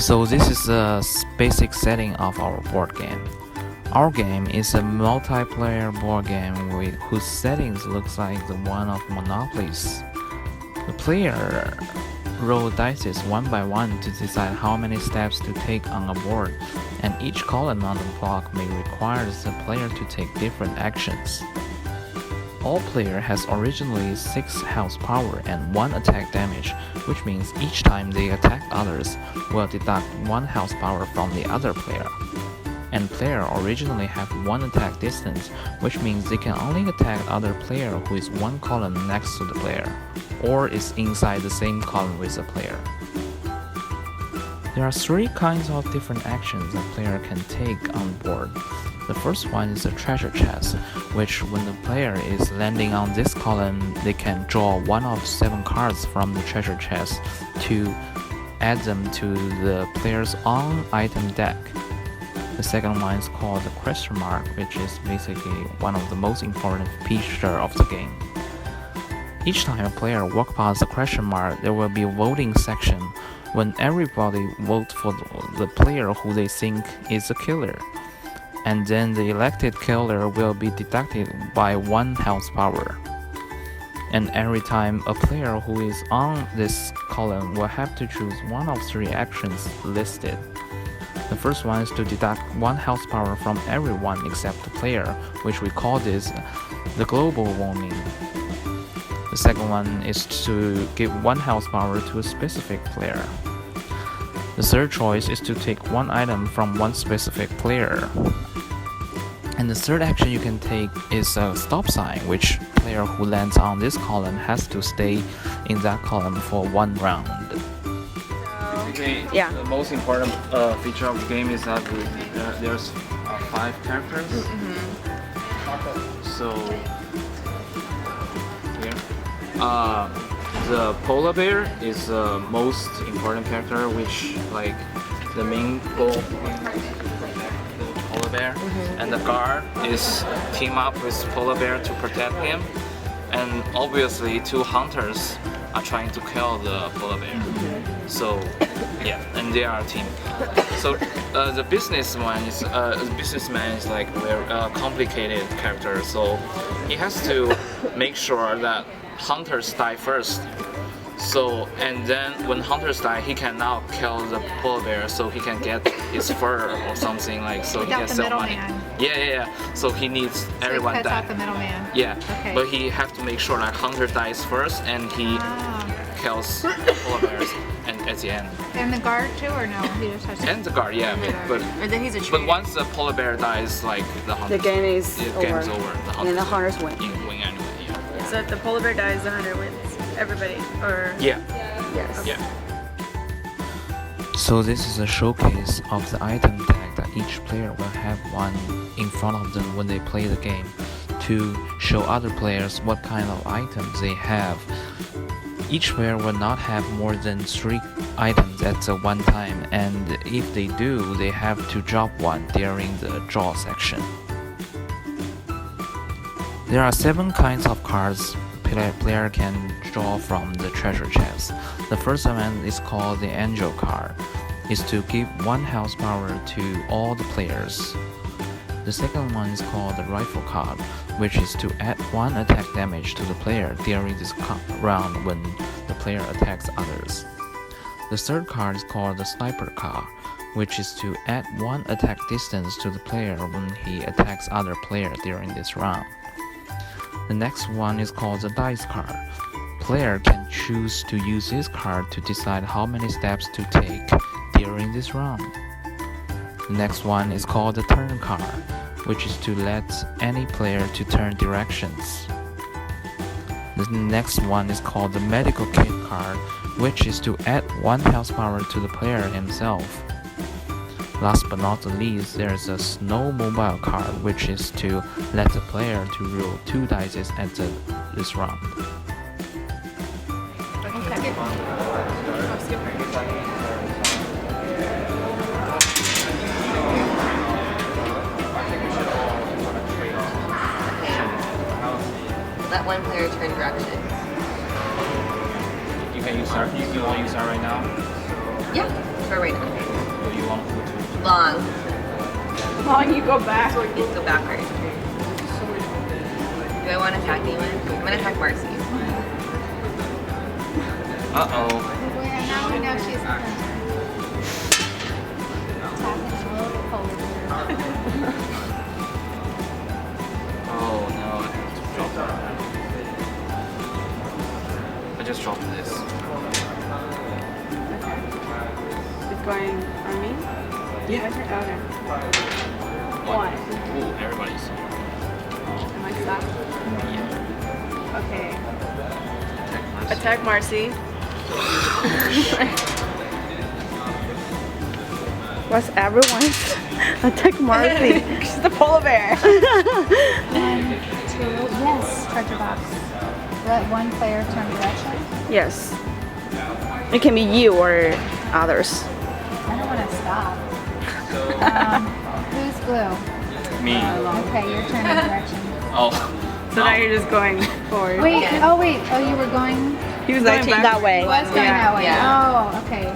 So this is the basic setting of our board game. Our game is a multiplayer board game whose settings looks like the one of Monopolies. The player roll dice one by one to decide how many steps to take on a board, and each column on the block may require the player to take different actions. All player has originally 6 health power and 1 attack damage, which means each time they attack others will deduct 1 health power from the other player. And player originally have 1 attack distance, which means they can only attack other player who is 1 column next to the player, or is inside the same column with the player. There are 3 kinds of different actions a player can take on board. The first one is a treasure chest, which when the player is landing on this column, they can draw one of 7 cards from the treasure chest to add them to the player's own item deck. The second one is called the question mark, which is basically one of the most important features of the game. Each time a player walks past the question mark, there will be a voting section when everybody votes for the player who they think is the killer. And then the elected killer will be deducted by 1 health power. And every time a player who is on this column will have to choose one of 3 actions listed. The first one is to deduct 1 health power from everyone except the player, which we call this the global warming. The second one is to give 1 health power to a specific player. The third choice is to take 1 item from 1 specific player. And the third action you can take is a stop sign, which player who lands on this column has to stay in that column for 1 round. Okay, Yeah. The most important feature of the game is that there's 5 characters. So here, the polar bear is the most important character, which like the main goal the polar bear, and the guard is team up with polar bear to protect him, and obviously 2 hunters are trying to kill the polar bear. So yeah, and they are a team. So the businessman is like a very complicated character. So he has to make sure that hunters die first. So and then when hunters die, he can now kill the polar bear, so he can get his fur or something like. So he can sell money. Yeah. So he needs everyone cuts die. out the middleman. Yeah, Okay. but he have to make sure that hunter dies first, and he kills polar bears, and at the end. And the guard too, or no? He just has to. And the guard, yeah, but Or then he's a but traitor. once the polar bear dies, like the hunter, The game is game's over. over. And the hunters win. Win anyway. Yeah. So if the polar bear dies, the hunter wins. Everybody, or Yeah. Yes. Yeah. So this is a showcase of the item deck that each player will have one in front of them when they play the game, to show other players what kind of items they have. Each player will not have more than 3 items at the one time, and if they do, they have to drop one during the draw section. There are 7 kinds of cards player can draw from the treasure chest. The first one is called the angel card. It's to give 1 health power to all the players. The second one is called the rifle card, which is to add 1 attack damage to the player during this round when the player attacks others. The third card is called the sniper card, which is to add 1 attack distance to the player when he attacks other player during this round. The next one is called the dice card. Player can choose to use this card to decide how many steps to take during this round. The next one is called the turn card, which is to let any player to turn directions. The next one is called the medical kit card, which is to add 1 health power to the player himself. Last but not the least, there is a snowmobile card, which is to let the player to roll 2 dice at this round. Let 1 player turn direction. You can use that. You want to use that right now? Yeah, for right now. Do you want to put it? Long. Long, you go back. Let's go backwards. Do I want to attack anyone? I'm gonna attack Marcy. Uh-oh. Well, now we know she's a hunter. Attacking a little polar bear. Oh no, I have to drop that. I just dropped this. It's going on me? Yeah. Okay. One. One. Ooh, everybody's. Am I stuck? Yeah. Okay. Attack Marcy. Attack Marcy. What's everyone's? Attack Marcy. She's the polar bear. 1, 2, yes, treasure box. Let one player turn direction. Yes. It can be you or others. I don't want to stop. Who's blue? Me. Okay, you're turning direction. Oh. So now you're just going forward. Wait, oh, you were going. He was going back that way. Was going that way. Yeah. Oh, okay.